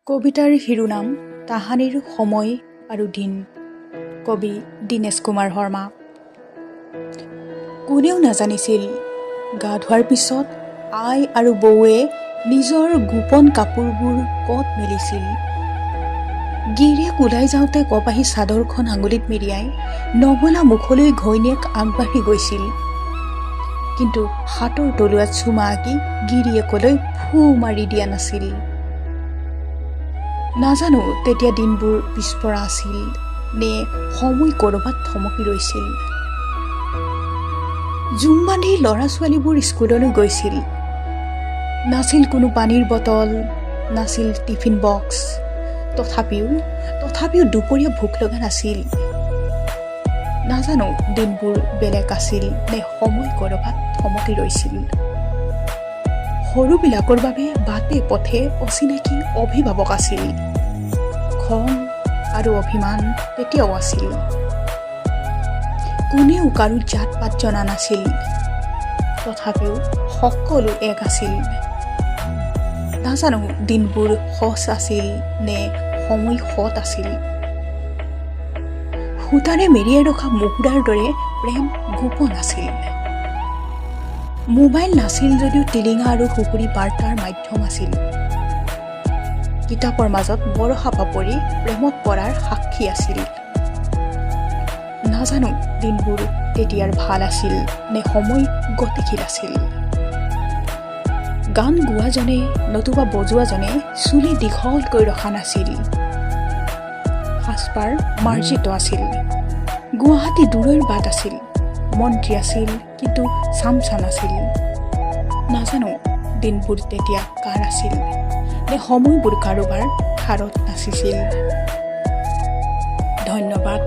কবিতাৰ শিৰোনাম তাহানিৰ সময় আৰু দিন। কবি দীনেশ কুমাৰ শৰ্মা। কোনেও নাজানিছিল গা ধোৱাৰ পিছত আই আৰু বৌৱে নিজৰ গোপন কাপোৰবোৰ ক'ত মেলিছিল। গিৰিয়েক ওলাই যাওঁতে কপাহী চাদৰখন আঙুলিত মেৰিয়াই নবলা মুখলৈ ঘৈণীয়েক আগবাঢ়ি গৈছিল। কিন্তু হাতৰ তলুৱাত চুমা আঁকি গিৰিয়েকলৈ ফু মাৰি দিয়া নাছিল। নাজানো তেতিয়া দিনবোৰ পিছপৰা আছিল নে সময় ক'ৰবাত থমকি ৰৈছিল। জুম বান্ধি ল'ৰা ছোৱালীবোৰ স্কুললৈ গৈছিল। নাছিল কোনো পানীৰ বটল, নাছিল টিফিন বক্স। তথাপিও দুপৰীয়া ভোক লগা নাছিল। নাজানো দিনবোৰ বেলেগ আছিল নে সময় ক'ৰবাত থমকি ৰৈছিল। সৰুবিলাকৰ বাবে বাটে পথে অচিনাকি অভিভাৱক আছিল। খং আৰু অভিমান তেতিয়াও আছিল। কোনেও কাৰো জাত পাত জনা নাছিল। তথাপিও সকলো এক আছিল। নাজানো দিনবোৰ সঁচ আছিল নে সময় সৎ আছিল। সূতাৰে মেৰিয়াই ৰখা মুহুৰাৰ দৰে প্ৰেম গোপন আছিল। মোবাইল নাছিল যদিও টিলিঙা আৰু সুকুৰি বাৰ্তাৰ মাধ্যম আছিল। কিতাপৰ মাজত বৰষা পাপৰি প্ৰেমত পৰাৰ সাক্ষী আছিল। নাজানো দিনবোৰ তেতিয়াৰ ভাল আছিল নে সময় গতিশীল আছিল। গান গোৱাজনে নতুবা বজোৱাজনে চুলি দীঘলকৈ ৰখা নাছিল। সাজপাৰ মাৰ্জিত আছিল। গুৱাহাটী দূৰৈৰ বাট আছিল। মন্ত্ৰী আছিল কিন্তু চামচা নাছিল। নাজানো দিনবোৰ তেতিয়া কাৰ আছিল নে সময়বোৰ কাৰোবাৰ ধাৰত নাচিছিল। ধন্যবাদ।